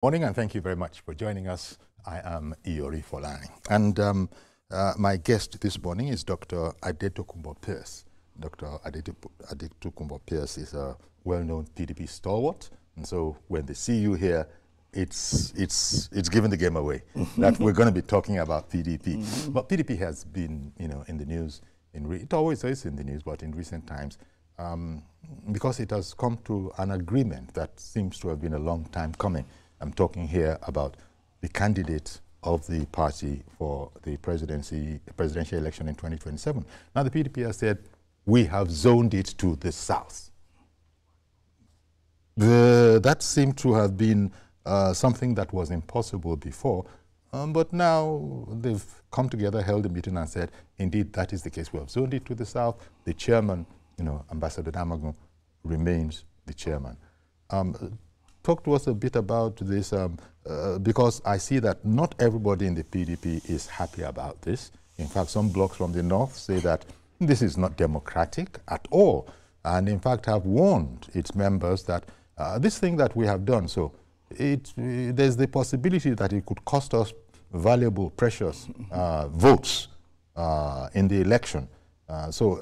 Morning, and thank you very much for joining us. I am Iori Folani, and my guest this morning is Dr. Adetokunbo Pierce. Dr. Adetokunbo Pierce is a well-known PDP stalwart, and so when they see you here, it's giving the game away that we're going to be talking about PDP. But PDP has been, in the news. It always is in the news, but in recent times, because it has come to an agreement that seems to have been a long time coming. I'm talking here about the candidate of the party for the presidential election in 2027. Now, the PDP has said, we have zoned it to the south. That seemed to have been something that was impossible before, but now they've come together, held a meeting, and said, indeed, that is the case. We have zoned it to the south. The chairman, Ambassador Damagun, remains the chairman. Talk to us a bit about this, because I see that not everybody in the PDP is happy about this. In fact, some blocs from the north say that this is not democratic at all, and in fact have warned its members that this thing that we have done, so there's the possibility that it could cost us valuable, precious votes in the election. So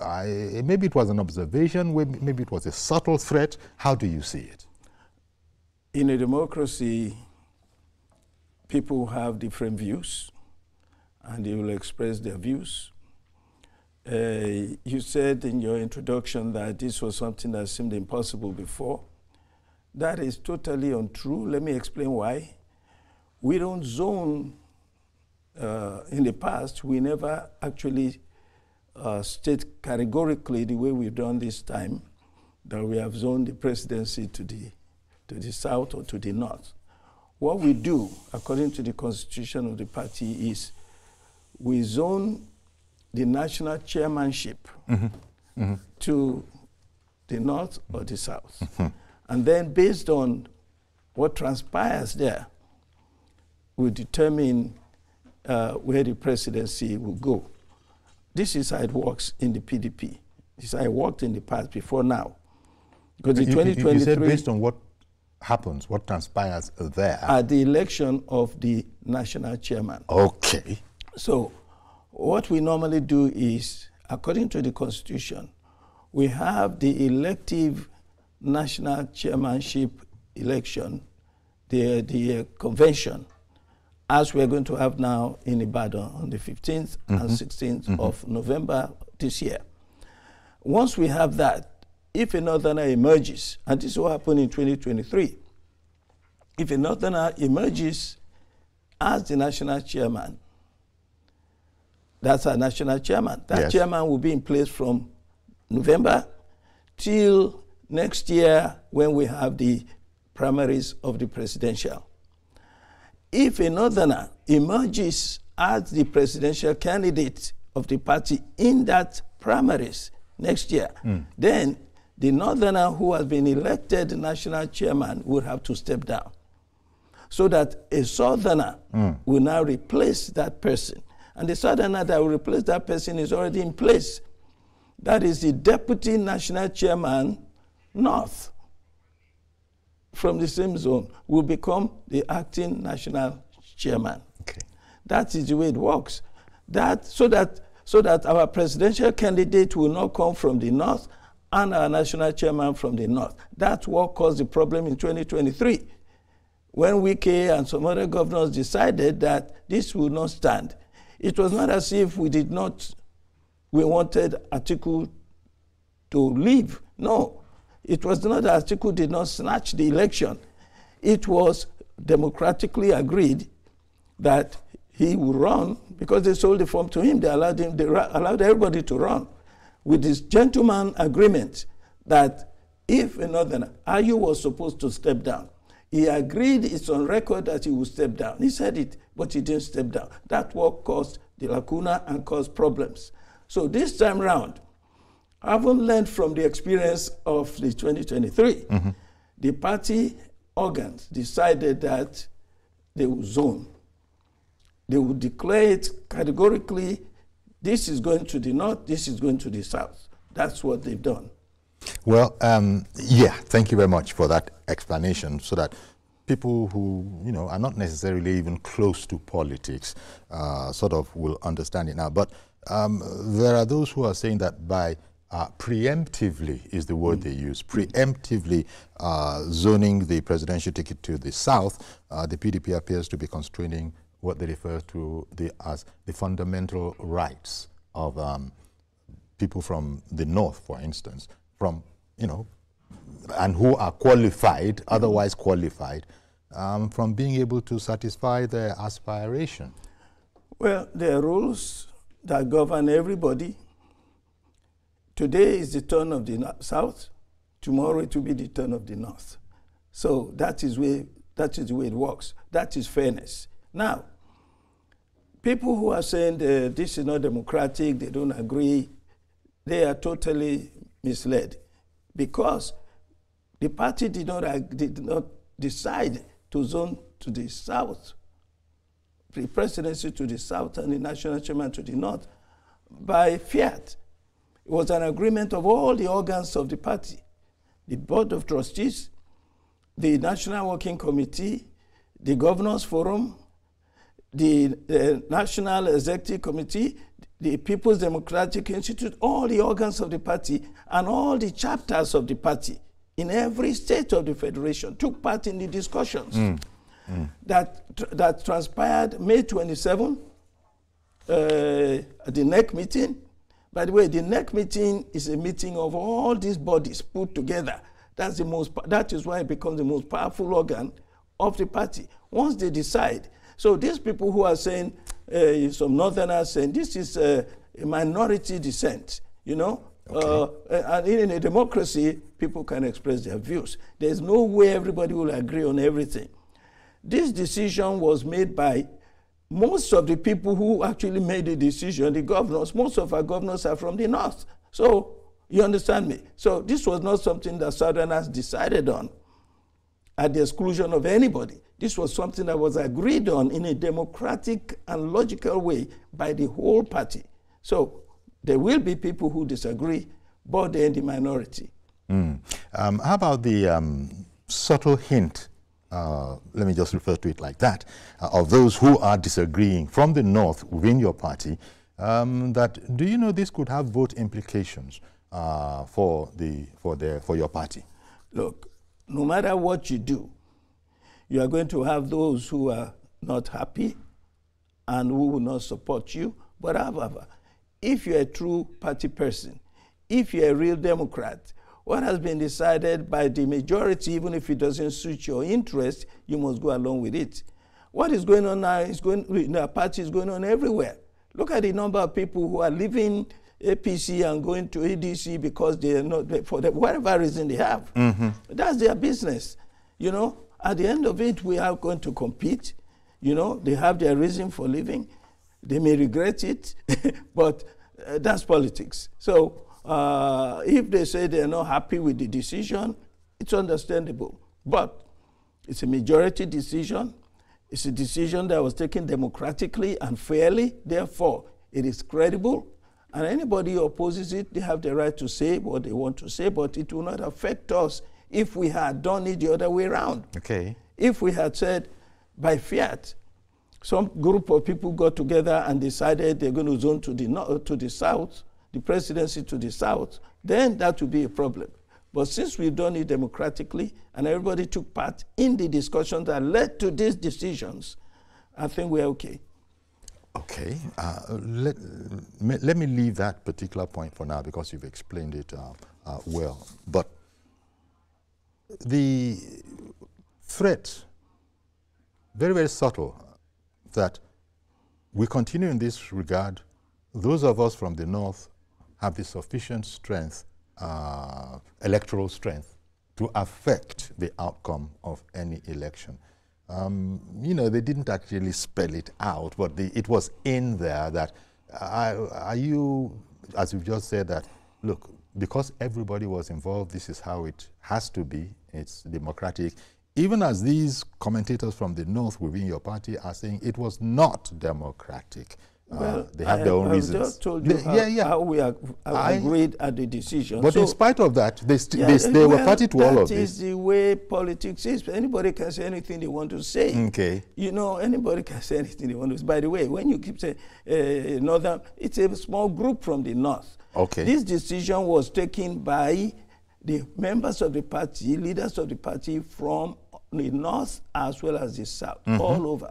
maybe it was an observation, maybe it was a subtle threat. How do you see it? In a democracy, people have different views, and they will express their views. You said in your introduction that this was something that seemed impossible before. That is totally untrue. Let me explain why. We don't zone. In the past, we never actually state categorically the way we've done this time that we have zoned the presidency to the south or to the north. What we do, according to the constitution of the party, is we zone the national chairmanship to the north or the south. And then based on what transpires there, we determine where the presidency will go. This is how it works in the PDP. This is how it worked in the past before now. Because in 2023... You said based on what happens, what transpires there? At the election of the national chairman. Okay. So what we normally do is, according to the constitution, we have the elective national chairmanship election, the convention, as we're going to have now in Ibadan on the 15th and 16th of November this year. Once we have that, if a northerner emerges, and this will happen in 2023, if a northerner emerges as the national chairman, that's our national chairman. That chairman will be in place from November till next year when we have the primaries of the presidential. If a northerner emerges as the presidential candidate of the party in that primaries next year, then the northerner who has been elected national chairman will have to step down, so that a southerner will now replace that person. And the southerner that will replace that person is already in place. That is the deputy national chairman north from the same zone will become the acting national chairman. Okay. That is the way it works. So that our presidential candidate will not come from the north and our national chairman from the north. That's what caused the problem in 2023. When Wike and some other governors decided that this would not stand, it was not as if we wanted Atiku to leave. No, it was not that Atiku did not snatch the election. It was democratically agreed that he would run because they sold the form to him. They allowed everybody to run with this gentleman agreement that if another, Ayu was supposed to step down. He agreed, it's on record that he would step down. He said it, but he didn't step down. That's what caused the lacuna and caused problems. So this time round, having learned from the experience of the 2023, the party organs decided that they would zone. They would declare it categorically, this is going to the north, this is going to the south. That's what they've done. Well, yeah, thank you very much for that explanation, so that people who, you know, are not necessarily even close to politics sort of will understand it now. But there are those who are saying that by preemptively is the word they use, preemptively zoning the presidential ticket to the south, the PDP appears to be constraining what they refer to as the fundamental rights of people from the north, for instance, from, you know, and who are qualified, otherwise qualified, from being able to satisfy their aspiration. Well, there are rules that govern everybody. Today is the turn of the south. Tomorrow it will be the turn of the north. So that is the way it works. That is fairness. Now, people who are saying this is not democratic, they don't agree, they are totally misled, because the party did not decide to zone to the south, the presidency to the south and the national chairman to the north by fiat. It was an agreement of all the organs of the party, the Board of Trustees, the National Working Committee, the Governors Forum, the National Executive Committee, the People's Democratic Institute, all the organs of the party and all the chapters of the party in every state of the federation took part in the discussions that transpired May 27 at the NEC meeting. By the way, the NEC meeting is a meeting of all these bodies put together. That is why it becomes the most powerful organ of the party. Once they decide, so these people who are saying, some northerners saying, this is a minority dissent, you know? Okay. And in a democracy, people can express their views. There's no way everybody will agree on everything. This decision was made by most of the people who actually made the decision, the governors. Most of our governors are from the north. So, you understand me? So this was not something that Southerners decided on at the exclusion of anybody. This was something that was agreed on in a democratic and logical way by the whole party. So there will be people who disagree, but they're in the minority. How about the subtle hint, let me just refer to it like that, of those who are disagreeing from the north within your party, that do you know this could have vote implications for your party? Look, no matter what you do, you are going to have those who are not happy and who will not support you. But however, if you're a true party person, if you're a real Democrat, what has been decided by the majority, even if it doesn't suit your interest, you must go along with it. What is going on now is the party is going on everywhere. Look at the number of people who are leaving APC and going to ADC because they are not, for whatever reason they have. That's their business. You know, at the end of it, we are going to compete. You know, they have their reason for leaving. They may regret it, but that's politics. So if they say they're not happy with the decision, it's understandable. But it's a majority decision. It's a decision that was taken democratically and fairly. Therefore, it is credible. And anybody who opposes it, they have the right to say what they want to say, but it will not affect us if we had done it the other way around. Okay. If we had said, by fiat, some group of people got together and decided they're going to zone to the south, the presidency to the south, then that would be a problem. But since we've done it democratically and everybody took part in the discussion that led to these decisions, I think we're okay. Okay. Let me leave that particular point for now because you've explained it well. But the threat, very, very subtle, that we continue in this regard. Those of us from the north have the sufficient strength, electoral strength, to affect the outcome of any election. You know, they didn't actually spell it out, but it was in there that, are you, as you've just said, that, look, because everybody was involved, this is how it has to be, it's democratic. Even as these commentators from the north within your party are saying it was not democratic. They have their own reasons. I just told you how we agreed at the decision. But in spite of that, they were party to all of this. That is the way politics is. Anybody can say anything they want to say. Okay. You know, anybody can say anything they want to say. By the way, when you keep saying Northern, it's a small group from the North. Okay. This decision was taken by the members of the party, leaders of the party from the North as well as the South, all over.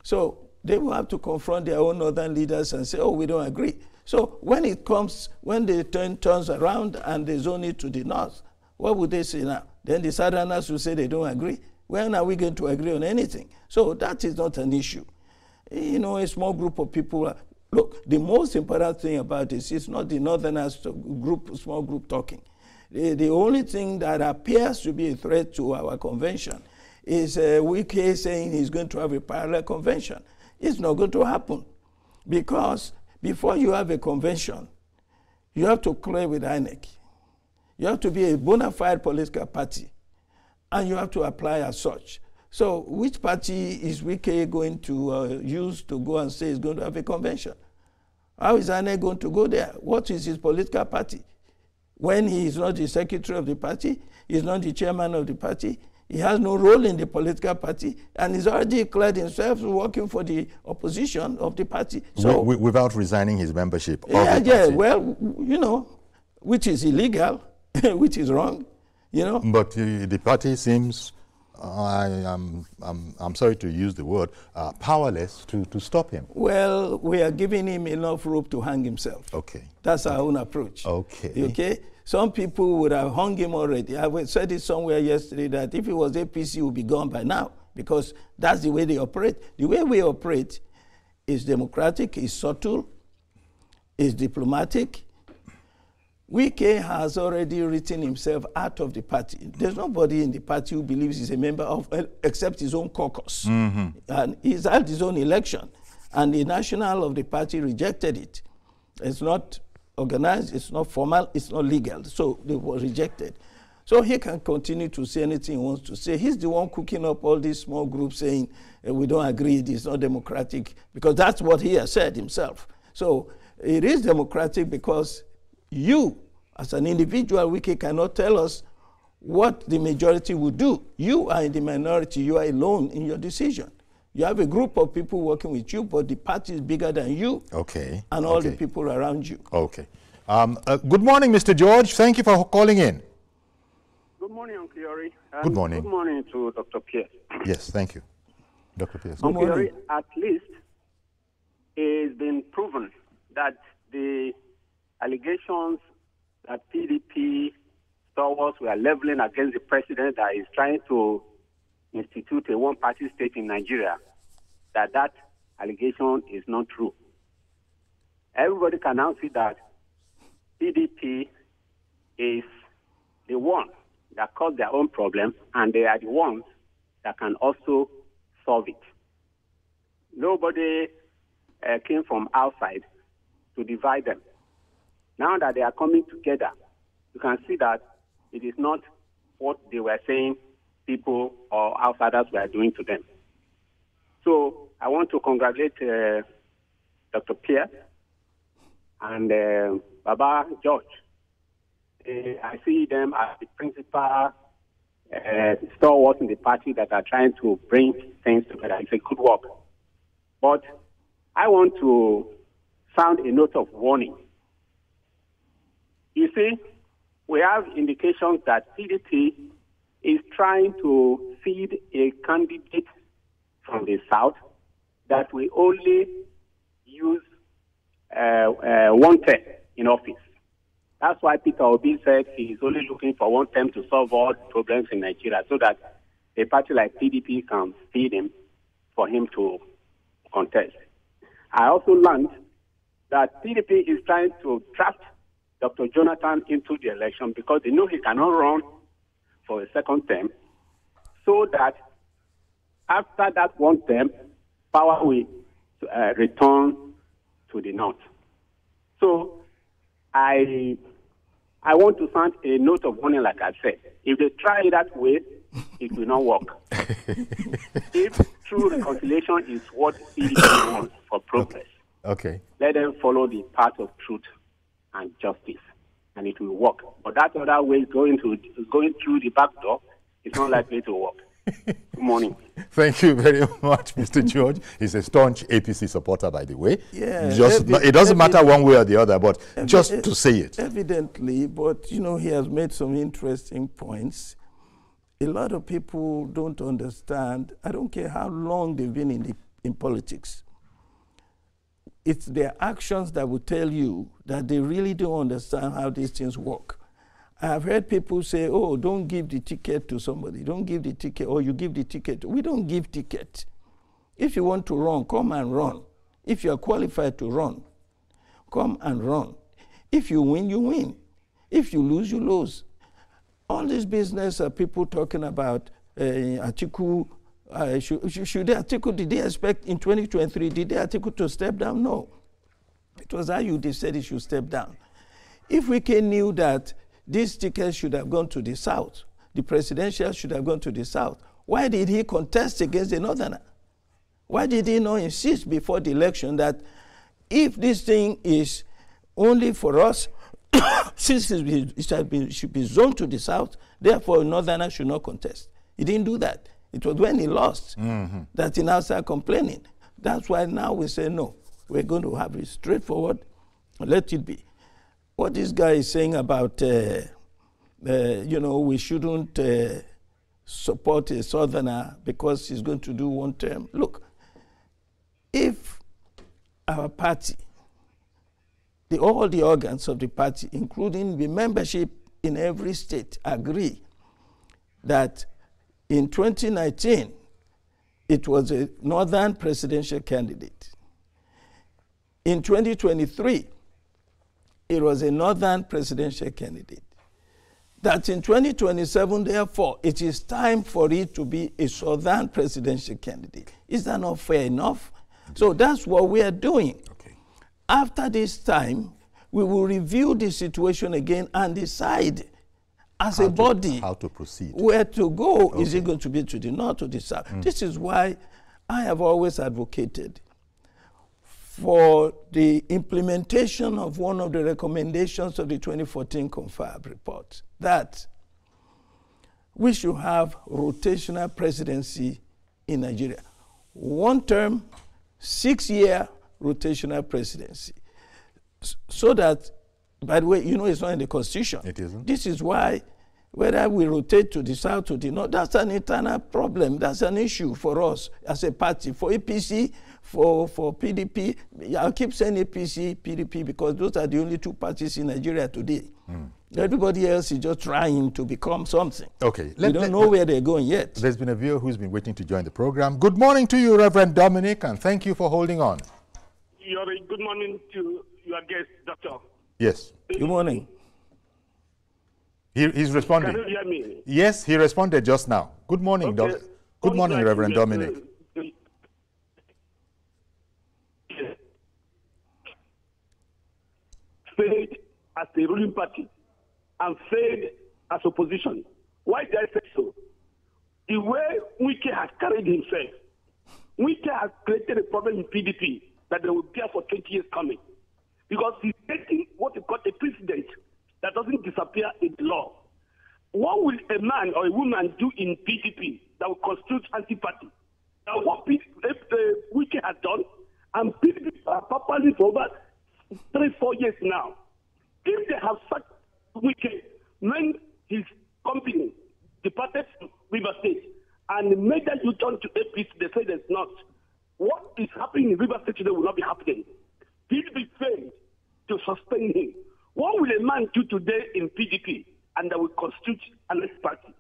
So they will have to confront their own Northern leaders and say, oh, we don't agree. So when the turn turns around and they zone it to the North, what would they say now? Then the Southerners will say they don't agree. When are we going to agree on anything? So that is not an issue. You know, a small group of people. Look, the most important thing about this is not the Northerners small group talking. The only thing that appears to be a threat to our convention is Wike saying he's going to have a parallel convention. It's not going to happen because before you have a convention, you have to clear with INEC. You have to be a bona fide political party, and you have to apply as such. So which party is Wike going to use to go and say he's going to have a convention? How is INEC going to go there? What is his political party? When he is not the secretary of the party, he is not the chairman of the party, he has no role in the political party, and he's already declared himself working for the opposition of the party. So without resigning his membership of the yeah, party. Well, you know, which is illegal, which is wrong, you know. But the party seems, I'm sorry to use the word, powerless to stop him. Well, we are giving him enough rope to hang himself. Okay. That's our own approach. Okay. Okay? Some people would have hung him already. I said it somewhere yesterday that if it was APC, he would be gone by now because that's the way they operate. The way we operate is democratic, is subtle, is diplomatic. Wike has already written himself out of the party. There's nobody in the party who believes he's a member of, except his own caucus. And he's had his own election. And the national of the party rejected it. It's not organized, it's not formal, it's not legal. So they were rejected. So he can continue to say anything he wants to say. He's the one cooking up all these small groups saying, we don't agree, it's not democratic, because that's what he has said himself. So it is democratic because you, as an individual, Wike cannot tell us what the majority will do. You are in the minority, you are alone in your decision. You have a group of people working with you, but the party is bigger than you. Okay. And all the people around you. Okay. Good morning, Mr. George. Thank you for calling in. Good morning, Uncle Yori. Good morning. Good morning to Dr. Pierce. Yes, thank you. Dr. Pierce. Uncle Yori, at least it's been proven that the allegations that PDP stalwarts were leveling against the president that is trying to institute a one-party state in Nigeria, that allegation is not true. Everybody can now see that PDP is the one that caused their own problem, and they are the ones that can also solve it. Nobody came from outside to divide them. Now that they are coming together, you can see that it is not what they were saying people or outsiders were doing to them. So I want to congratulate Dr. Pierre and Baba George. I see them as the principal stalwarts in the party that are trying to bring things together. It's a good work. But I want to sound a note of warning. You see, we have indications that PDP is trying to feed a candidate from the South that will only use one term in office. That's why Peter Obi said he is only looking for one term to solve all problems in Nigeria so that a party like PDP can feed him for him to contest. I also learned that PDP is trying to trap Dr. Jonathan into the election because they know he cannot run for a second term, so that after that one term, power will return to the North. So I want to sound a note of warning, like I said. If they try it that way, it will not work. If true reconciliation is what PDP wants for progress, Okay. Let them follow the path of truth and justice, and it will work. But that other way, going through the back door, is not likely to work. Good morning. Thank you very much, Mr. George. He's a staunch APC supporter, by the way. Yeah, it doesn't matter one way or the other, but just to say it. Evidently, but you know, he has made some interesting points. A lot of people don't understand. I don't care how long they've been in politics. It's their actions that will tell you that they really don't understand how these things work. I've heard people say, oh, don't give the ticket to somebody. Don't give the ticket, or you give the ticket. We don't give tickets. If you want to run, come and run. If you are qualified to run, come and run. If you win, you win. If you lose, you lose. All this business are people talking about Atiku. Should Atiku, did they expect in 2023, did they Atiku to step down? No. It was how they said he should step down. If Wike knew that this ticket should have gone to the South, the presidential should have gone to the South, why did he contest against the Northerner? Why did he not insist before the election that if this thing is only for us, since it should be zoned to the South, therefore Northerner should not contest? He didn't do that. It was when he lost that he now started complaining. That's why now we say, no, we're going to have it straightforward, let it be. What this guy is saying about, you know, we shouldn't support a Southerner because he's going to do one term. Look, if our party, all the organs of the party, including the membership in every state, agree that in 2019, it was a Northern presidential candidate. In 2023, it was a Northern presidential candidate. That in 2027, therefore, it is time for it to be a Southern presidential candidate. Is that not fair enough? So that's what we are doing. Okay. After this time, we will review the situation again and decide as a body how to proceed, where to go. Okay. Is it going to be to the north or the south? This is why I have always advocated for the implementation of one of the recommendations of the 2014 Confab report, that we should have rotational presidency in Nigeria. One term, 6-year rotational presidency. So that, by the way, you know, it's not in the Constitution. It isn't. This is why, whether we rotate to the south or the north, that's an internal problem. That's an issue for us as a party. For APC, for PDP, I'll keep saying APC, PDP, because those are the only two parties in Nigeria today. Everybody else is just trying to become something. Okay. We don't know where they're going yet. There's been a viewer who's been waiting to join the program. Good morning to you, Reverend Dominic, and thank you for holding on. Good morning to your guest, Doctor. Yes. Good morning. He's responding. Can you hear me? Yes, he responded just now. Good morning, Okay. Doc. Good morning, Reverend Dominic. Failed as the ruling party and failed as opposition. Why did I say so? The way Wike has carried himself, Wike has created a problem in PDP that they will bear for 20 years coming. Because he's taking what he call a precedent that doesn't disappear in the law. What will a man or a woman do in PDP that will constitute anti-party? Now, what Wike has done, and PDP are properly for over 3-4 years now. If they have such Wike, when his company departed to River State and made that U-turn to APC, they say there's not. What is happening in River State today will not be happening. PDP failed to sustain him. What will a man do today in PDP and that will constitute an party,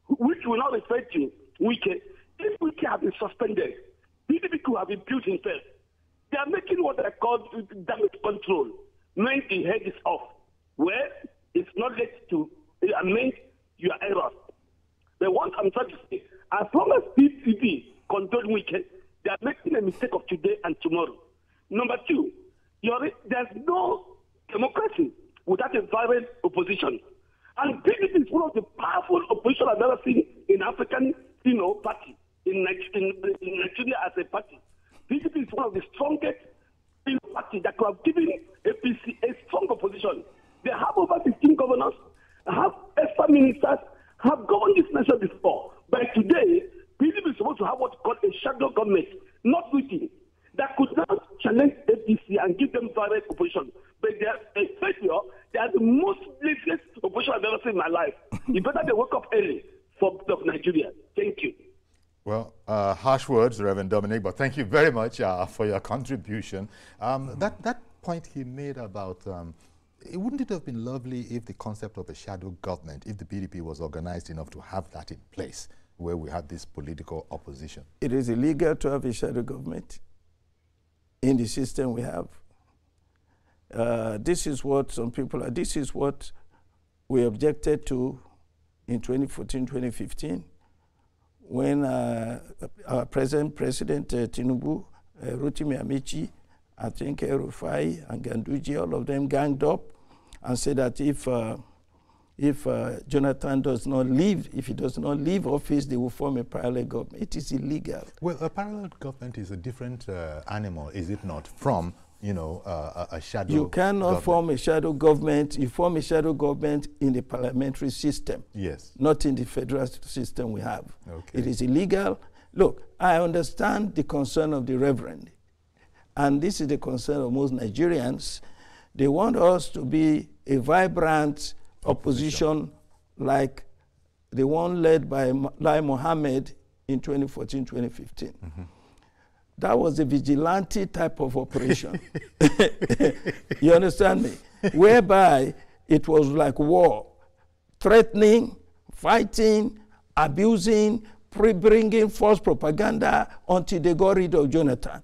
which will not refer to Wike? If Wike had been suspended, PDP could have imputed himself. They are making what I call damage control, when the head is off, where it's not let to amend your errors. But what I'm trying to say, as long as PDP control Wike, they are making a mistake of today and tomorrow. Number two, there's no democracy without a vibrant opposition. And PDP is one of the powerful opposition I've ever seen in African, party, in Nigeria as a party. PDP is one of the strongest party not witty, that could now challenge APC and give them direct opposition. But they are a failure. They are the most laziest opposition I've ever seen in my life. It's better they wake up early for of Nigeria. Thank you. Well, harsh words, Reverend Dominic, but thank you very much for your contribution. That point he made about, wouldn't it have been lovely if the concept of a shadow government, if the PDP was organized enough to have that in place, where we have this political opposition? It is illegal to have a shadow government in the system we have. This is what some people are, this is what we objected to in 2014, 2015, when our President Tinubu, Rotimi Amici, I think Rufai and Ganduji, all of them ganged up and said that if Jonathan does not leave, if he does not leave office, they will form a parallel government. It is illegal. Well, a parallel government is a different animal, is it not, from, you know, a shadow You cannot government. form a shadow government. You form a shadow government in the parliamentary system. Yes. Not in the federal system we have. Okay. It is illegal. Look, I understand the concern of the Reverend. And this is the concern of most Nigerians. They want us to be a vibrant opposition like the one led by Lai Mohammed in 2014, 2015. Mm-hmm. That was a vigilante type of operation. You understand me? Whereby it was like war, threatening, fighting, abusing, bringing false propaganda until they got rid of Jonathan.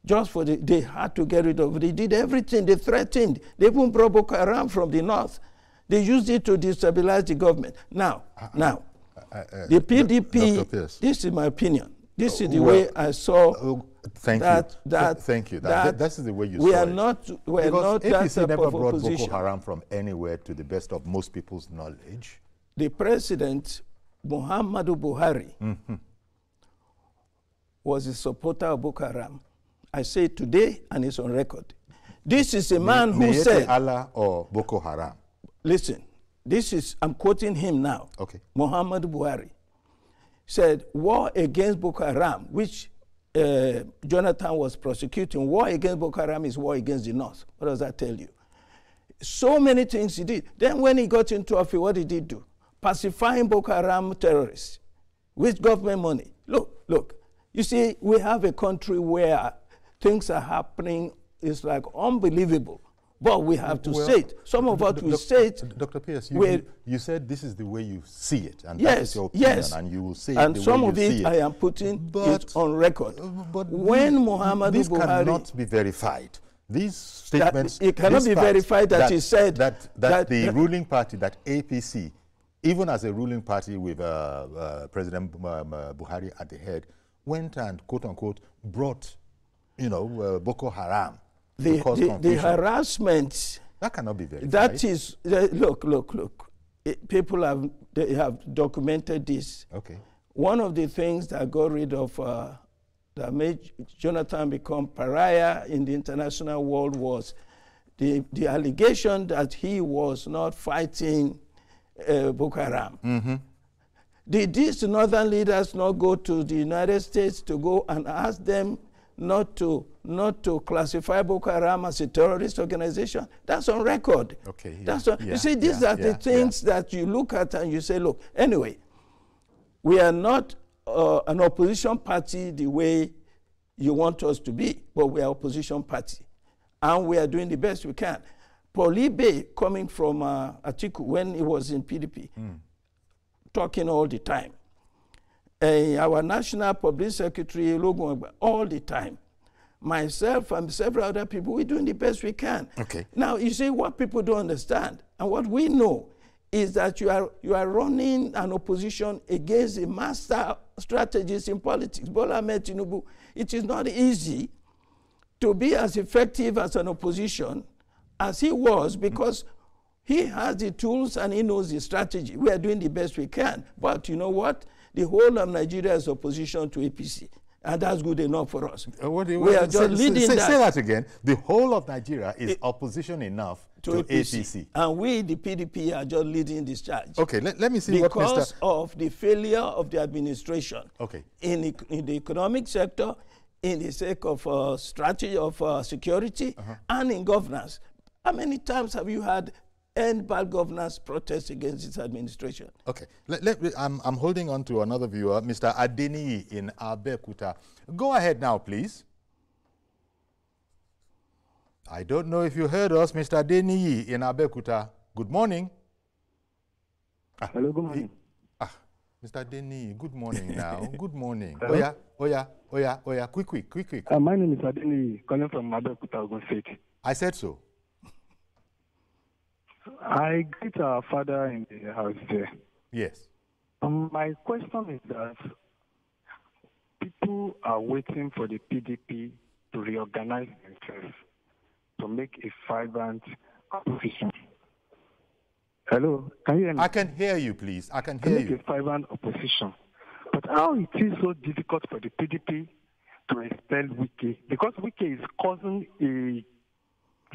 Just for they had to get rid of it. They did everything. They threatened. They even brought Boko Haram from the north. They used it to destabilize the government. Now, the PDP, this is my opinion. This is the way I saw thank you. That is the way you saw it. We're not APC that never type of brought opposition. Boko Haram from anywhere, to the best of most people's knowledge. The president, Muhammadu Buhari, was a supporter of Boko Haram. I say it today, and it's on record. This is a man who said, Allah or Boko Haram. Listen, I'm quoting him now. Okay. Muhammadu Buhari said, war against Boko Haram, which Jonathan was prosecuting, war against Boko Haram is war against the North. What does that tell you? So many things he did. Then when he got into office, what did he do? Pacifying Boko Haram terrorists with government money. Look, you see, we have a country where things are happening, it's like unbelievable. But we have to say it. Some of us will say it. Dr. Pierce, you said this is the way you see it, and that is your opinion, and you will say it and the some way of you see it I am putting it on record. But when Muhammadu this Buhari cannot be verified. These statements, it cannot be verified that he said that the ruling party, that APC, even as a ruling party with President Buhari at the head, went and quote unquote brought, Boko Haram. The harassment, that cannot be verified. That is, look. People have documented this. Okay. One of the things that got rid of, that made Jonathan become pariah in the international world was the allegation that he was not fighting Boko Haram. Mm-hmm. Did these northern leaders not go to the United States to go and ask them not to classify Boko Haram as a terrorist organization? That's on record. Okay. Yeah, That's you see, these are the things that you look at and you say, look, anyway, we are not an opposition party the way you want us to be, but we are opposition party. And we are doing the best we can. Paul Ibe, coming from Atiku when he was in PDP, talking all the time. Our National Public Secretary, Logun, all the time. Myself and several other people, we're doing the best we can. Okay. Now, you see, what people don't understand, and what we know, is that you are running an opposition against a master strategist in politics, Bola Ahmed Tinubu. It is not easy to be as effective as an opposition as he was, because he has the tools and he knows the strategy. We are doing the best we can. But you know what? The whole of Nigeria is opposition to APC. And that's good enough for us. We are just leading that. Say that again. The whole of Nigeria is opposition enough to APC. And we, the PDP, are just leading this charge. Okay, let me see what Mr. Because of the failure of the administration. Okay. In the economic sector, in the sake of strategy of security and in governance. How many times have you had end bad governance protests against this administration? Okay, I'm holding on to another viewer, Mr. Adeniyi in Abeokuta. Go ahead now, please. I don't know if you heard us, Mr. Adeniyi in Abeokuta. Good morning. Hello, good morning. Mr. Adeniyi, good morning now. Good morning. Hello? Oya, quick. My name is Adeniyi, calling from Abeokuta, Ogun State. I said so. I greet our father in the house there. Yes. My question is that people are waiting for the PDP to reorganize themselves to make a vibrant opposition. Hello, can you hear me? I can hear you, please. I can hear you. To make a vibrant opposition. But how it is so difficult for the PDP to expel Wike? Because Wike is causing a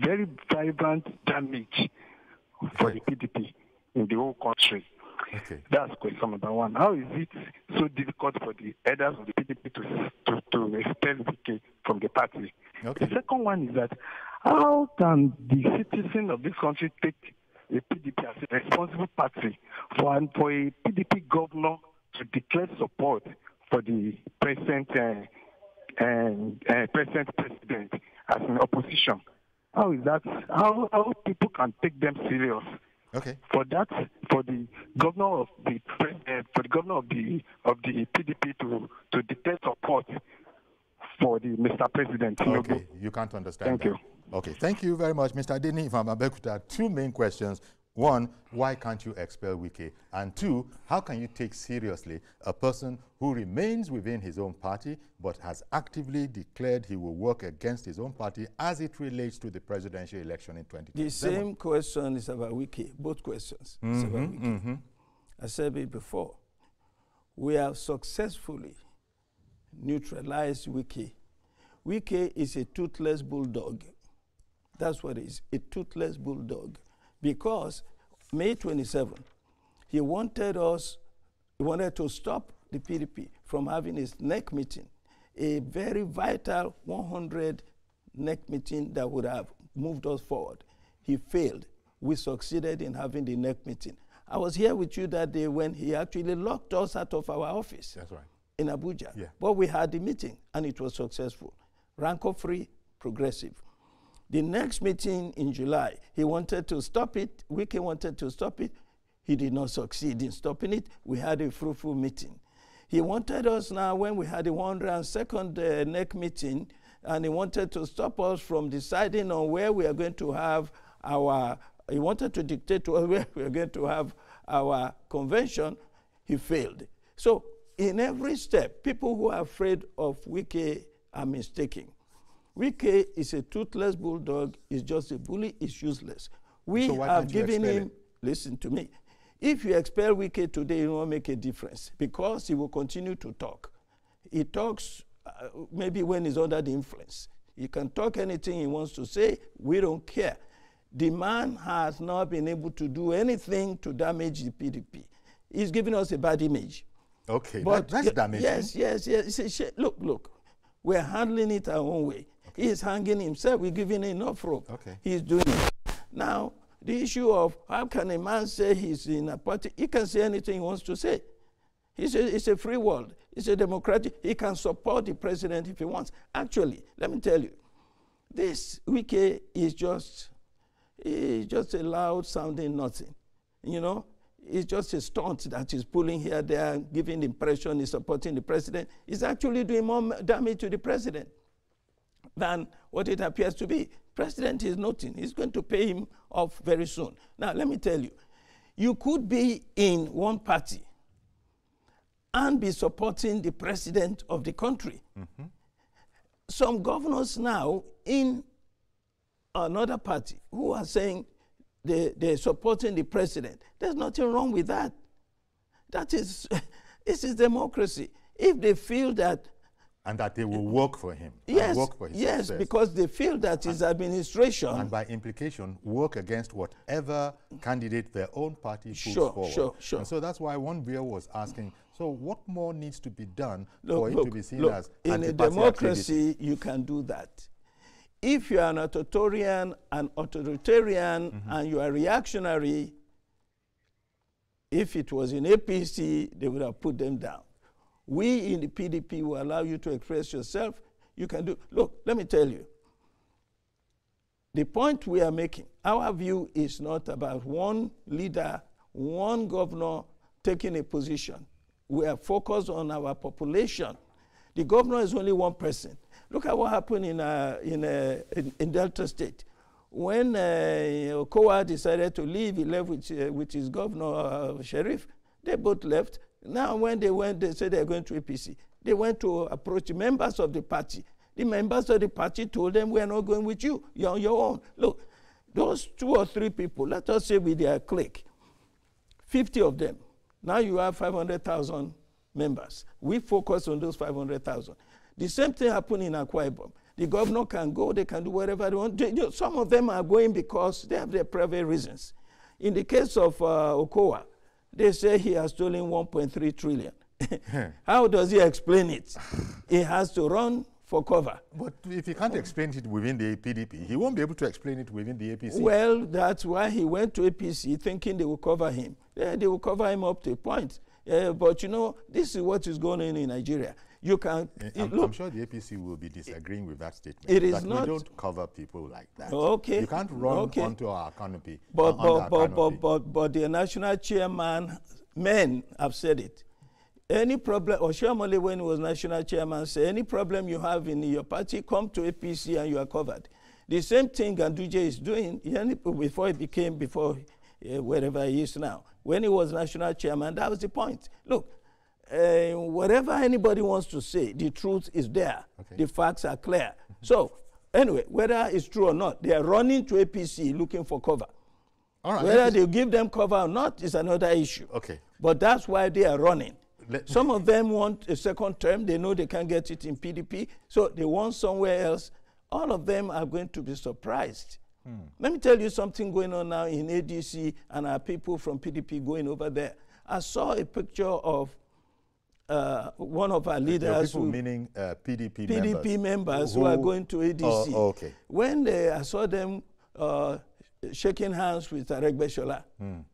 very vibrant damage for the PDP in the whole country. Okay. That's question number one. How is it so difficult for the headers of the PDP to expel Wike from the party? Okay. The second one is that how can the citizens of this country take a PDP as a responsible party for a PDP governor to declare support for the present president as an opposition? How is that? How people can take them serious? Okay. For the governor of the PDP to declare support for the Mr. President. Okay, you can't understand. Thank you. Okay, thank you very much, Mr. Adeniyi from Abeokuta. Two main questions. One, why can't you expel Wike? And two, how can you take seriously a person who remains within his own party but has actively declared he will work against his own party as it relates to the presidential election in 2027? The same question is about Wike. Both questions is about Wike. I said it before. We have successfully neutralized Wike. Wike is a toothless bulldog. That's what it is, a toothless bulldog. Because May 27, he wanted to stop the PDP from having his NEC meeting, a very vital 100 NEC meeting that would have moved us forward. He failed. We succeeded in having the NEC meeting. I was here with you that day when he actually locked us out of our office. That's right. In Abuja. Yeah. But we had the meeting, and it was successful. Rancor-free, progressive. The next meeting in July, he wanted to stop it. Wike wanted to stop it. He did not succeed in stopping it. We had a fruitful meeting. He wanted us now, when we had the 102nd NEC meeting, and he wanted to stop us from deciding on where we are going to have he wanted to dictate to us where we are going to have our convention. He failed. So in every step, people who are afraid of Wike are mistaken. Wike is a toothless bulldog, is just a bully, is useless. We have given him, listen to me, if you expel Wike today, it won't make a difference because he will continue to talk. He talks maybe when he's under the influence. He can talk anything he wants to say, we don't care. The man has not been able to do anything to damage the PDP. He's giving us a bad image. Okay, but that's damaging. Yes. Look. We're handling it our own way. Okay. He's hanging himself. We're giving him enough rope. Okay. He's doing it. Now, the issue of how can a man say he's in a party, he can say anything he wants to say. It's a free world. It's a democratic. He can support the president if he wants. Actually, let me tell you, this Wike is just a loud sounding nothing. You know? It's just a stunt that he's pulling here, there, giving the impression he's supporting the president. He's actually doing more damage to the president than what it appears to be. President is nothing. He's going to pay him off very soon. Now, let me tell you, you could be in one party and be supporting the president of the country. Mm-hmm. Some governors now in another party who are saying they're supporting the president. There's nothing wrong with that. This is democracy. If they feel that... And that they will work for him. Yes, work for his success. Because they feel that his administration... And by implication, work against whatever candidate their own party puts forward. Sure. And so that's why one viewer was asking, So what more needs to be done for it to be seen as in a democracy, you can do that. If you are an authoritarian and you are reactionary, if it was in APC, they would have put them down. We in the PDP will allow you to express yourself. You can do, look, let me tell you. The point we are making, our view is not about one leader, one governor taking a position. We are focused on our population. The governor is only one person. Look at what happened in Delta State. When Okowa decided to leave, he left with his governor, Sheriff. They both left. Now when they went, they said they're going to APC. They went to approach the members of the party. The members of the party told them, we're not going with you. You're on your own. Look, those 2 or 3 people, let us say with their clique, 50 of them. Now you have 500,000 members. We focus on those 500,000. The same thing happened in Akwa Ibom. The governor can go, they can do whatever they want. Some of them are going because they have their private reasons. In the case of Okowa, they say he has stolen 1.3 trillion. How does he explain it? He has to run for cover. But if he can't explain it within the PDP, he won't be able to explain it within the APC. Well, that's why he went to APC thinking they will cover him. Yeah, they will cover him up to a point. But you know, this is what is going on in Nigeria. You can I'm sure the APC will be disagreeing with that statement. It is not. We don't cover people like that. Okay. You can't run onto our canopy. But the national chairman men have said it. Any problem, or Shamole, when he was national chairman, said any problem you have in your party, come to APC and you are covered. The same thing Ganduje is doing before he became, wherever he is now. When he was national chairman, that was the point. Look, whatever anybody wants to say, the truth is there. Okay. The facts are clear. So, anyway, whether it's true or not, they are running to APC looking for cover. All right. Whether they give them cover or not is another issue. Okay. But that's why they are running. Some of them want a second term. They know they can't get it in PDP, so they want somewhere else. All of them are going to be surprised. Let me tell you something going on now in ADC and our people from PDP going over there. I saw a picture of one of our leaders. People meaning PDP members who are going to ADC. Oh, okay. When I saw them shaking hands with Aregbesola, and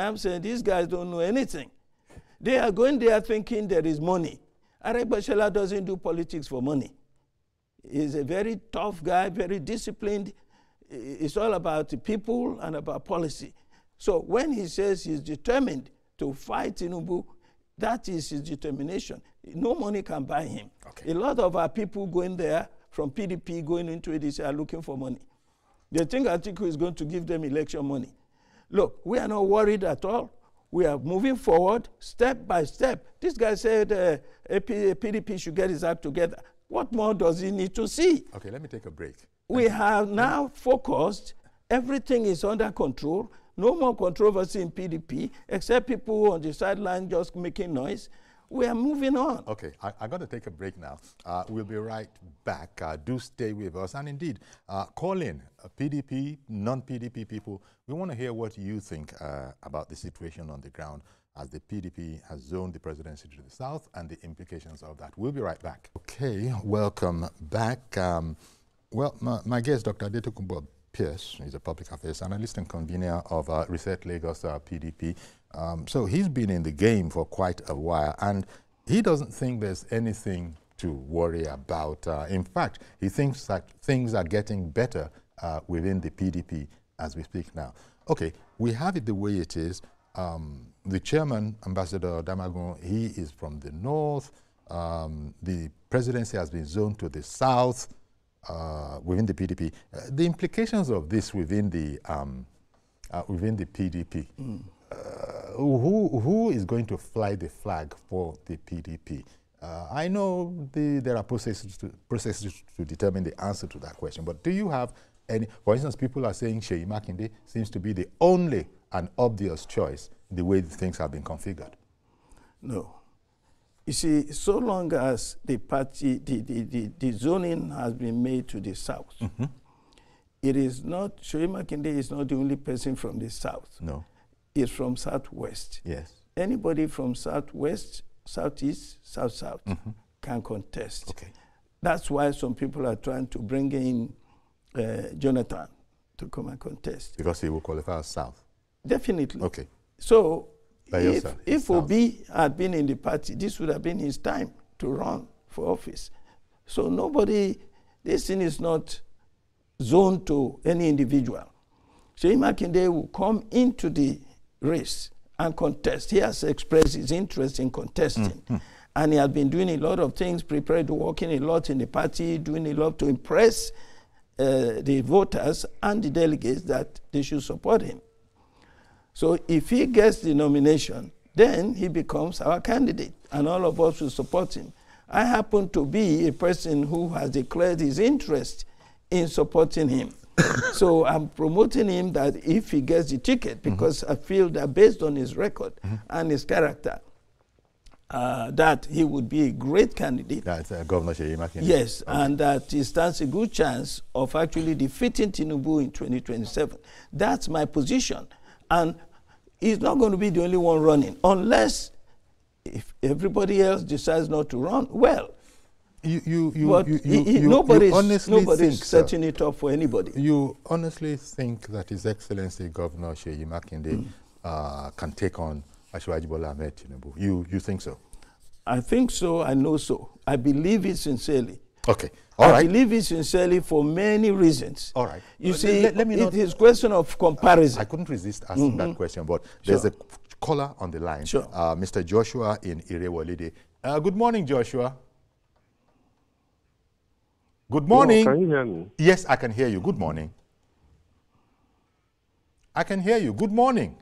I'm saying, these guys don't know anything. They are going there thinking there is money. Aregbesola doesn't do politics for money. He's a very tough guy, very disciplined. It's all about the people and about policy. So when he says he's determined to fight Tinubu, that is his determination. No money can buy him. Okay. A lot of our people going there from PDP going into ADC are looking for money. They think Atiku is going to give them election money. Look, we are not worried at all. We are moving forward step by step. This guy said PDP should get his act together. What more does he need to see? Okay, let me take a break. We have now focused. Everything is under control. No more controversy in PDP, except people on the sideline just making noise. We are moving on. Okay, I got to take a break now. We'll be right back. Do stay with us. And indeed, call in PDP, non-PDP people. We want to hear what you think about the situation on the ground as the PDP has zoned the presidency to the south and the implications of that. We'll be right back. Okay, welcome back. Well, my guest, Dr. Adetokunbo Pierce, is a public affairs analyst and convener of Reset Lagos PDP. So he's been in the game for quite a while, and he doesn't think there's anything to worry about. In fact, he thinks that things are getting better within the PDP as we speak now. Okay, we have it the way it is. The chairman, Ambassador Damagun, he is from the north. The presidency has been zoned to the south. Within the PDP, the implications of this within the PDP, who is going to fly the flag for the PDP? I know there are processes to determine the answer to that question, but do you have any? For instance, people are saying Seyi Makinde seems to be the only and obvious choice the way things have been configured. No. You see, so long as the party, the zoning has been made to the south, it is not, Seyi Makinde is not the only person from the south. No. It's from southwest. Yes. anybody from Southwest, Southeast, South-South can contest. Okay. That's why some people are trying to bring in Jonathan to come and contest. Because he will qualify as South. Definitely. Okay. So Bayelsa if is South. Obi had been in the party, this would have been his time to run for office. So this thing is not zoned to any individual. Seyi Makinde will come into the race and contest. He has expressed his interest in contesting. And he has been doing a lot of things, prepared, working a lot in the party, doing a lot to impress the voters and the delegates that they should support him. So if he gets the nomination, then he becomes our candidate, and all of us will support him. I happen to be a person who has declared his interest in supporting him. So I'm promoting him that if he gets the ticket, because I feel that based on his record and his character, that he would be a great candidate. That's Governor Seyi Makinde. Yes, and that he stands a good chance of actually defeating Tinubu in 2027. That's my position. And he's not going to be the only one running, unless if everybody else decides not to run. Well, nobody's setting it up for anybody. You honestly think that His Excellency Governor Seyi Makinde can take on Asiwaju Bola Ahmed Tinubu? You think so? I think so. I know so. I believe it sincerely. Okay. All right. I believe it sincerely for many reasons. All right. You see, it is a question of comparison. I couldn't resist asking that question, but there's a caller on the line. Sure. Mr. Joshua in Irewolide. Good morning, Joshua. Good morning. Can you hear me? Yes, I can hear you. Good morning. I can hear you. Good morning.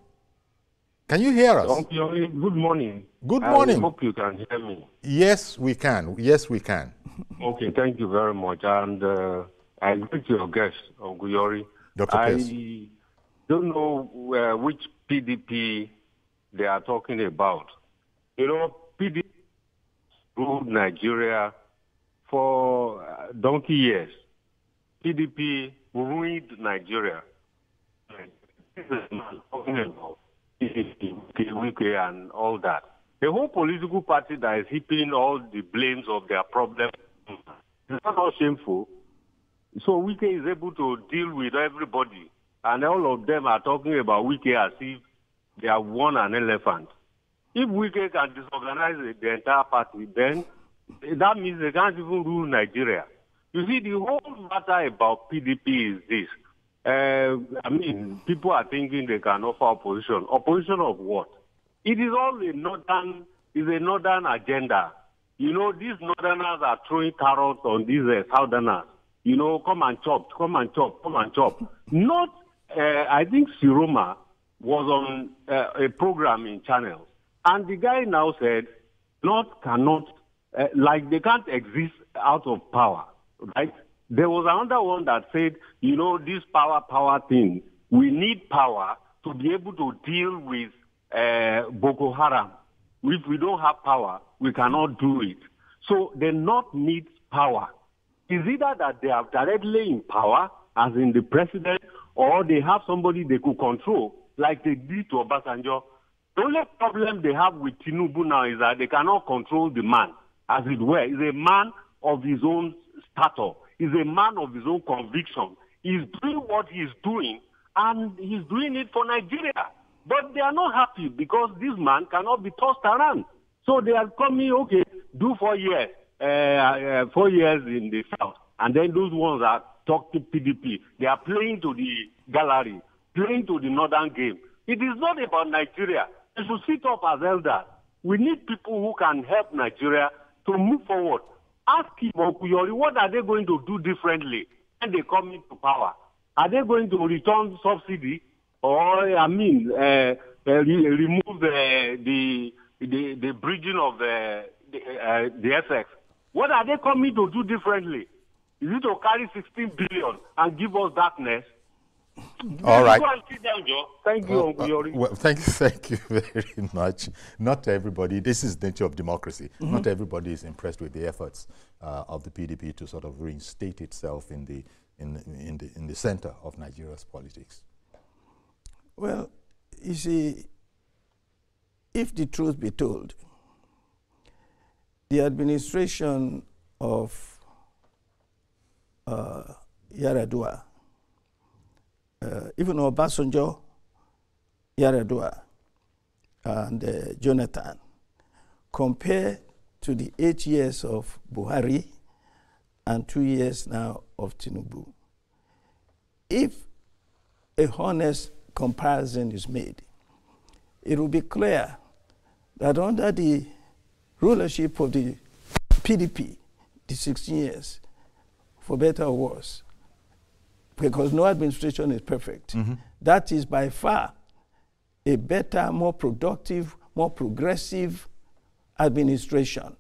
Can you hear us? Good morning. Good morning. I hope you can hear me. Yes, we can. Yes, we can. Okay, thank you very much. And I greet your guest, Oguyori. Dr. I Pierce. don't know which PDP they are talking about. You know, PDP ruled Nigeria for donkey years. PDP ruined Nigeria. This is man talking about PDP and all that. The whole political party that is heaping all the blames of their problems, is that not shameful? So Wike is able to deal with everybody, and all of them are talking about Wike as if they have won an elephant. If Wike can disorganize the entire party, then that means they can't even rule Nigeria. You see, the whole matter about PDP is this. People are thinking they can offer opposition. Opposition of what? It is all a northern agenda. You know, these northerners are throwing carrots on these southerners. You know, come and chop, come and chop, come and chop. Not, I think Siroma was on a program in channels. And the guy now said, they can't exist out of power, right? There was another one that said, you know, this power thing, we need power to be able to deal with Boko Haram. If we don't have power, we cannot do it. So the North needs power. It's either that they are directly in power, as in the president, or they have somebody they could control, like they did to Obasanjo. The only problem they have with Tinubu now is that they cannot control the man, as it were. He's a man of his own stature. He's a man of his own conviction. He's doing what he's doing, and he's doing it for Nigeria. But they are not happy because this man cannot be tossed around. So they are coming, okay, do 4 years, 4 years in the south. And then those ones are talking PDP. They are playing to the gallery, playing to the northern game. It is not about Nigeria. They should sit up as elders. We need people who can help Nigeria to move forward. Ask him, Okuyori, what are they going to do differently when they come into power? Are they going to return subsidy or, remove the bridging of the FX? What are they coming to do differently? Is it to carry 16 billion and give us darkness? All right. Go and sit down, Joe. Thank you, Okuyori. Well, thank you very much. Not everybody, this is the nature of democracy. Not everybody is impressed with the efforts of the PDP to sort of reinstate itself in the center of Nigeria's politics. Well, you see, if the truth be told, the administration of Yar'Adua, even Obasanjo, Yar'Adua, and Jonathan, compared to the 8 years of Buhari and 2 years now of Tinubu, if a honest comparison is made, it will be clear that under the rulership of the PDP, the 16 years, for better or worse, because no administration is perfect, that is by far a better, more productive, more progressive administration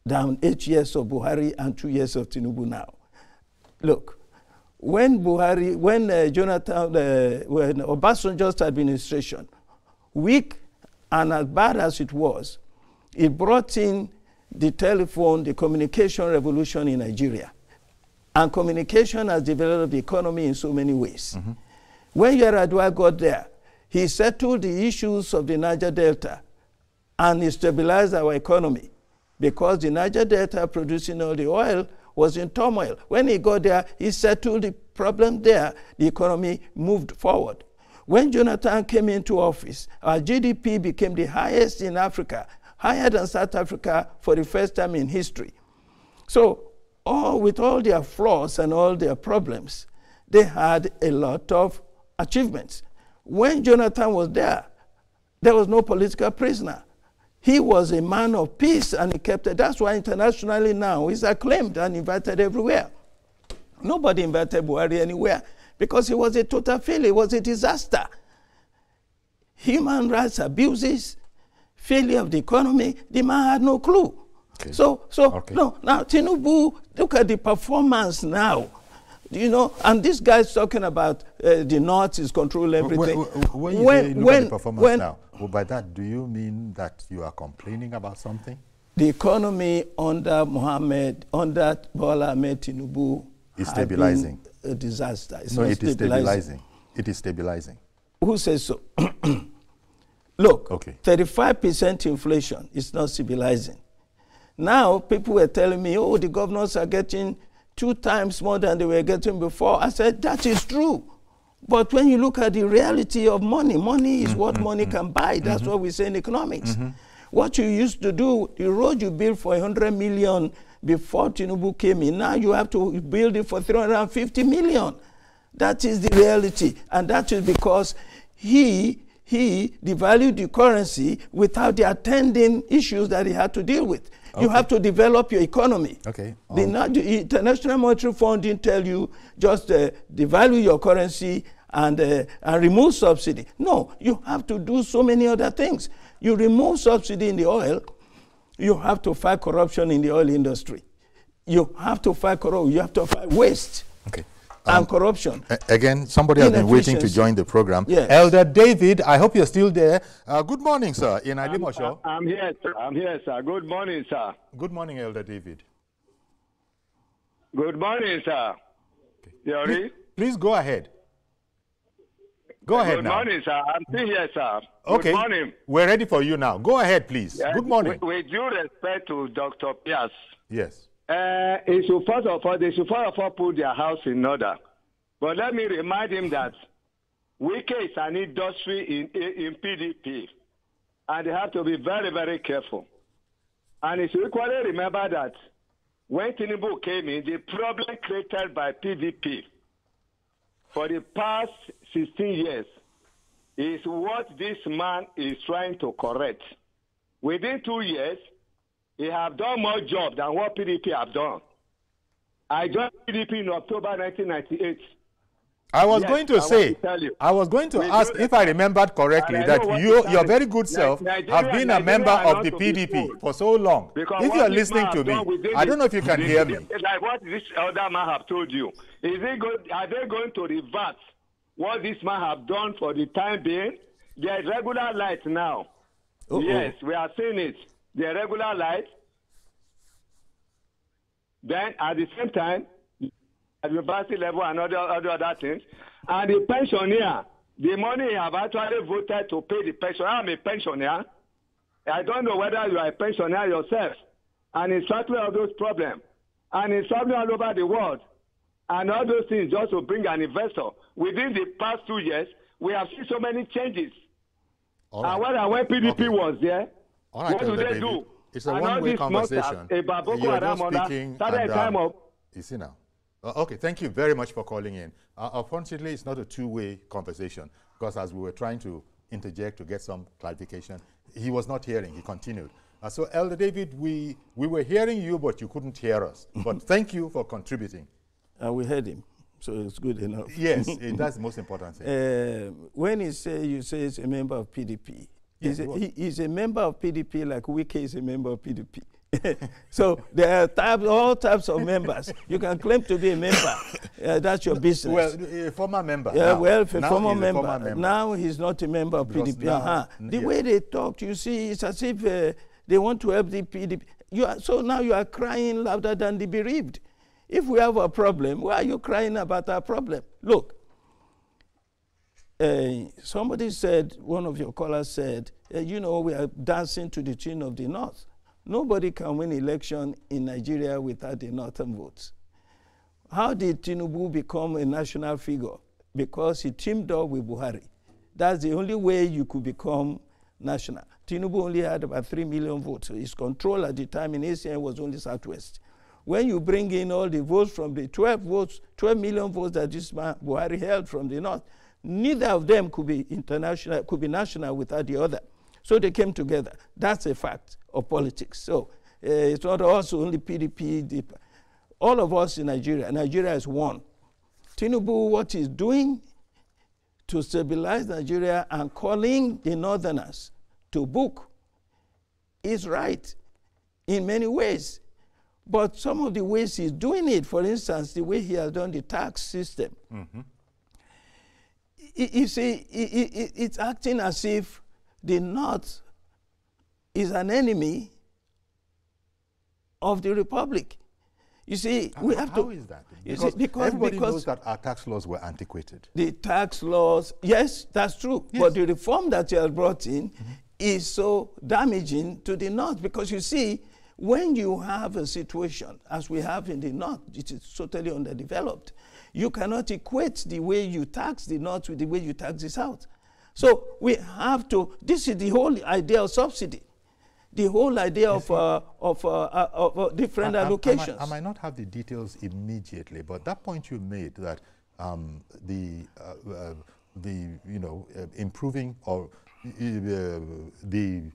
than 8 years of Buhari and 2 years of Tinubu now. Look, when Obasanjo's administration, weak and as bad as it was, it brought in the telephone, the communication revolution in Nigeria. And communication has developed the economy in so many ways. When Yar'Adua got there, he settled the issues of the Niger Delta and he stabilized our economy because the Niger Delta producing all the oil was in turmoil. When he got there, he settled the problem there. The economy moved forward. When Jonathan came into office, our GDP became the highest in Africa, higher than South Africa for the first time in history. So, with all their flaws and all their problems, they had a lot of achievements. When Jonathan was there was no political prisoner. He was a man of peace and he kept it. That's why internationally now he's acclaimed and invited everywhere. Nobody invited Buhari anywhere because he was a total failure. It was a disaster. Human rights abuses, failure of the economy, the man had no clue. Okay. No, now Tinubu, look at the performance now. You know, and this guy's talking about the North is controlling everything. When you say look at the performance now, well, by that, do you mean that you are complaining about something? The economy under Bola Ahmed Tinubu is stabilizing. A disaster. No, it is stabilizing. It is stabilizing. Who says so? Look, 35% inflation is not stabilizing. Now, people were telling me, oh, the governors are getting 2 times more than they were getting before. I said, that is true. But when you look at the reality of money, money is what money can buy. That's what we say in economics. What you used to do, the road you built for 100 million before Tinubu came in, now you have to build it for 350 million. That is the reality. And that is because he devalued the currency without the attending issues that he had to deal with. You have to develop your economy. The International Monetary Fund didn't tell you just devalue your currency and remove subsidy. No, you have to do so many other things. You remove subsidy in the oil, you have to fight corruption in the oil industry. You have to fight corruption. You have to fight waste. And corruption. Again, somebody has been waiting to join the program. Yes. Elder David, I hope you're still there. Good morning, sir. In Alimosho. I'm here, sir. I'm here, sir. Good morning, sir. Good morning, Elder David. Good morning, sir. Please go ahead. Go ahead now. Good morning, sir. I'm still here, sir. Okay. Good morning. We're ready for you now. Go ahead, please. Good morning. With due respect to Dr. Pierce. Yes. They should first of all put their house in order. But let me remind him that Wike is an industry in PDP, and they have to be very, very careful. And he should equally remember that when Tinubu came in, the problem created by PDP for the past 16 years is what this man is trying to correct. Within 2 years, he have done more job than what PDP have done. I joined PDP in October 1998. I was going to ask if I remembered correctly that your very good self have been a member of the PDP for so long. If you are listening to me, I don't know if you can hear me. Like what this elder man have told you, are they going to revert what this man have done for the time being? There is regular light now. Yes, we are seeing it. The regular light. Then at the same time, at university level and other things, and the pensioner, The money you have actually voted to pay the pension. I'm a pensioner. I don't know whether you are a pensioner yourself. And it's certainly all those problems. And it's certainly all over the world. And all those things just to bring an investor. Within the past 2 years, we have seen so many changes. And when PDP was there, what do they do? It's a one-way conversation. You see now. Okay, thank you very much for calling in. Unfortunately, it's not a two-way conversation because as we were trying to interject to get some clarification, he was not hearing. He continued. So, Elder David, we were hearing you, but you couldn't hear us. But thank you for contributing. We heard him, so it's good enough. Yes, that's the most important thing. When you say he's a member of PDP, yes, he's a member of PDP like Wike is a member of PDP. So there are all types of members. You can claim to be a member. That's your business. Well, a former member. Yeah, well, a former member. Now he's not a member of PDP. The way they talk, you see, it's as if they want to help the PDP. So now you are crying louder than the bereaved. If we have a problem, why are you crying about our problem? Look, somebody said, one of your callers said, you know, we are dancing to the tune of the North. Nobody can win election in Nigeria without the Northern votes. How did Tinubu become a national figure? Because he teamed up with Buhari. That's the only way you could become national. Tinubu only had about 3 million votes. So his control at the time in ACN was only Southwest. When you bring in all the votes from the 12 million votes that this man Buhari held from the North, neither of them could be international, could be national without the other. So they came together. That's a fact of politics. So it's not also only PDP. All of us in Nigeria. Nigeria is one. Tinubu, what he's doing to stabilize Nigeria and calling the Northerners to book is right in many ways. But some of the ways he's doing it, for instance, the way he has done the tax system, you see, it's acting as if the North is an enemy of the Republic. You see, we have to... How is that? Because everybody knows that our tax laws were antiquated. The tax laws, yes, that's true. Yes. But the reform that you have brought in is so damaging to the North. Because you see, when you have a situation, as we have in the North, it is totally underdeveloped, you cannot equate the way you tax the North with the way you tax the South. So we have to, this is the whole idea of subsidy, the whole idea of different allocations. I might not have the details immediately, but that point you made that improving or the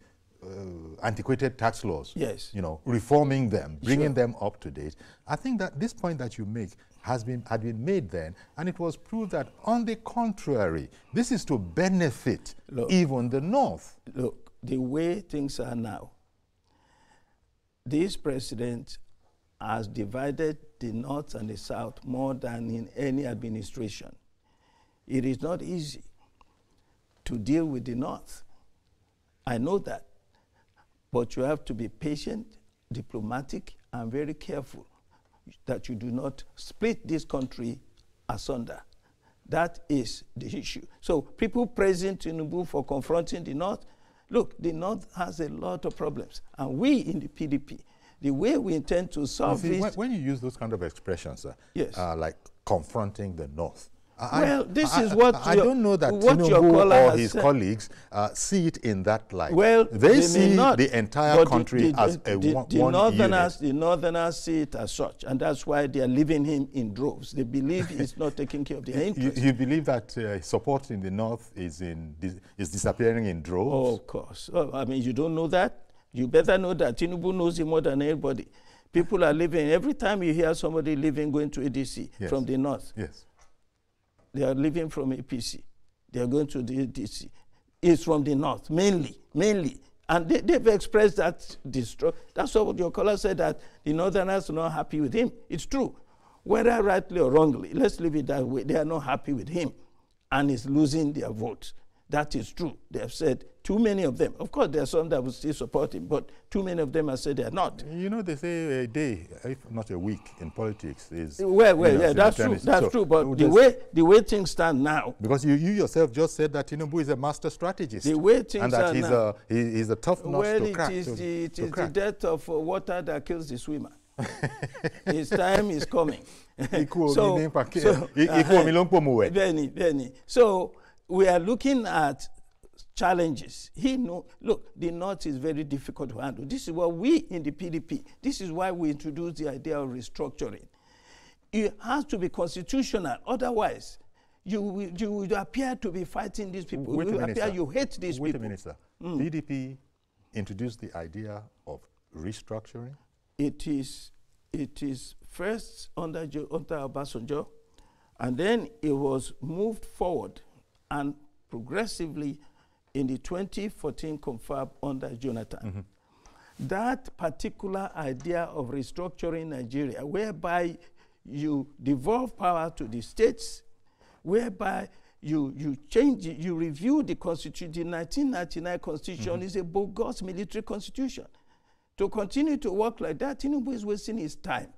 antiquated tax laws, yes, reforming them, bringing them up to date. I think that this point that you make had been made then, and it was proved that, on the contrary, this is to benefit even the North. Look, the way things are now, this president has divided the North and the South more than in any administration. It is not easy to deal with the North. I know that. But you have to be patient, diplomatic, and very careful that you do not split this country asunder. That is the issue. So people praising Tinubu for confronting the North, look, the North has a lot of problems. And we in the PDP, the way we intend to solve this... When you use those kind of expressions, yes, like confronting the North, well, this is what I don't know that Tinubu or his colleagues see it in that light. Well, they see the entire country as one unit. The Northerners see it as such, and that's why they are leaving him in droves. They believe he's not taking care of their interests. You believe that support in the North is disappearing in droves? Oh, of course. Oh, I mean, you don't know that? You better know that. Tinubu knows it more than anybody. People are leaving. Every time you hear somebody leaving, going to ADC from the North, yes, they are leaving from APC. They are going to the ADC. It's from the North, mainly. And they've expressed that distrust. That's what your caller said, that the Northerners are not happy with him. It's true. Whether rightly or wrongly, let's leave it that way. They are not happy with him. And he's losing their votes. That is true. They have said too many of them. Of course, there are some that will still support him, but too many of them have said they are not. You know, they say a day, if not a week, in politics is... Well, yeah, that's true. That's true. But the way things stand now... Because you yourself just said that Tinubu is a master strategist. The way things and that are he's now... he's a tough nut to crack. Well, it is the death of water that kills the swimmer. His time is coming. So we are looking at challenges. Look, the North is very difficult to handle. This is what we in the PDP, this is why we introduced the idea of restructuring. It has to be constitutional. Otherwise, you will appear to be fighting these people. Wait a minute, appear you hate these people. Wait a minute, sir. PDP introduced the idea of restructuring? It is first under Obasanjo, and then it was moved forward and progressively in the 2014 confab under Jonathan. That particular idea of restructuring Nigeria, whereby you devolve power to the states, whereby you change it, you review the constitution. The 1999 constitution is a bogus military constitution. To continue to work like that, Tinubu is wasting his time.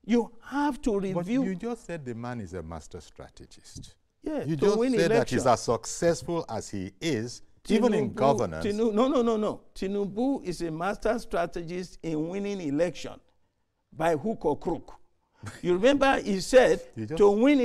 You have to review. But you just said the man is a master strategist. Yeah, you just said that he's as successful as he is, Tinubu, even in governance. No. Tinubu is a master strategist in winning election by hook or crook. You remember he said to win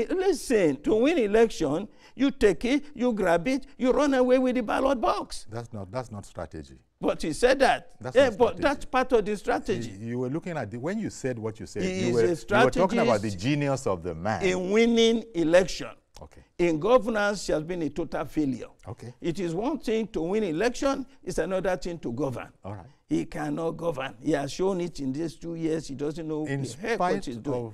election, you take it, you grab it, you run away with the ballot box. That's not strategy. But he said that. But that's part of the strategy. You were looking at when you said what you said, you were talking about the genius of the man. In winning election. Okay. In governance, he has been a total failure. Okay. It is one thing to win election, it's another thing to govern. All right. He cannot govern. He has shown it in these 2 years. He doesn't know in the heck what he's doing.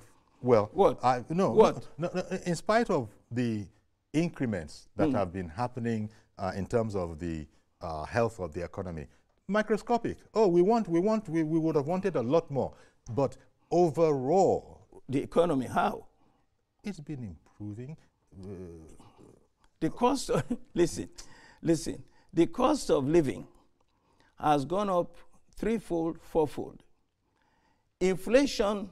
In spite of the increments that have been happening in terms of the health of the economy, microscopic. Oh, we would have wanted a lot more. But overall, the economy, how? It's been improving. The cost of, listen, the cost of living has gone up threefold, fourfold. Inflation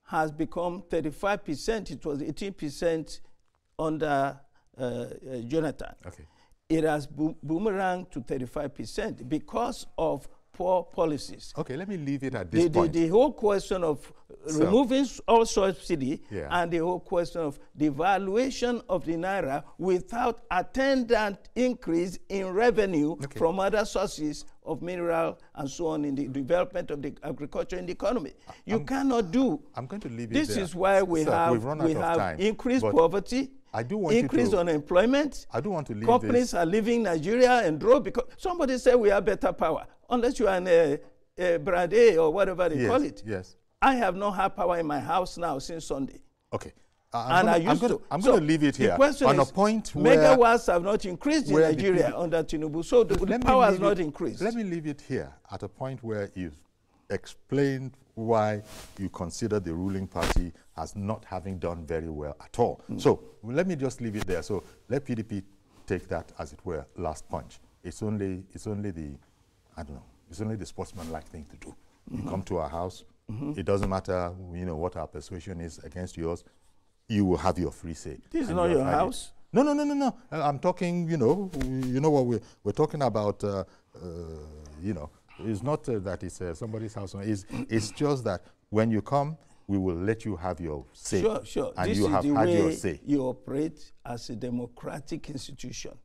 has become 35%. It was 18% under Jonathan. Okay. It has boomeranged to 35% because of poor policies. Okay, let me leave it at this point. The whole question of removing all subsidy and the whole question of the valuation of the naira without attendant increase in revenue from other sources of mineral and so on in the development of the agriculture and the economy. You cannot do. I'm going to leave it this there. Is why we have increased poverty. I do want increased unemployment. I do want to leave Companies are leaving Nigeria and drove because somebody said we have better power. Unless you are in a brand A or whatever they call it. Yes. I have not had power in my house now since Sunday. Okay. I'm going to leave it here on a point where megawatts have not increased in Nigeria under Tinubu, so the power has not increased. Let me leave it here at a point where you've explained why you consider the ruling party as not having done very well at all. So let me just leave it there. So let PDP take that, as it were, last punch. It's only the, I don't know, it's only the sportsman-like thing to do. You come to our house. It doesn't matter, what our persuasion is against yours. You will have your free say. This is not your house. No. I'm talking, what we're talking about, it's not that it's somebody's house. It's just that when you come, we will let you have your say. Sure. And this you is have the had way your say. You operate as a democratic institution.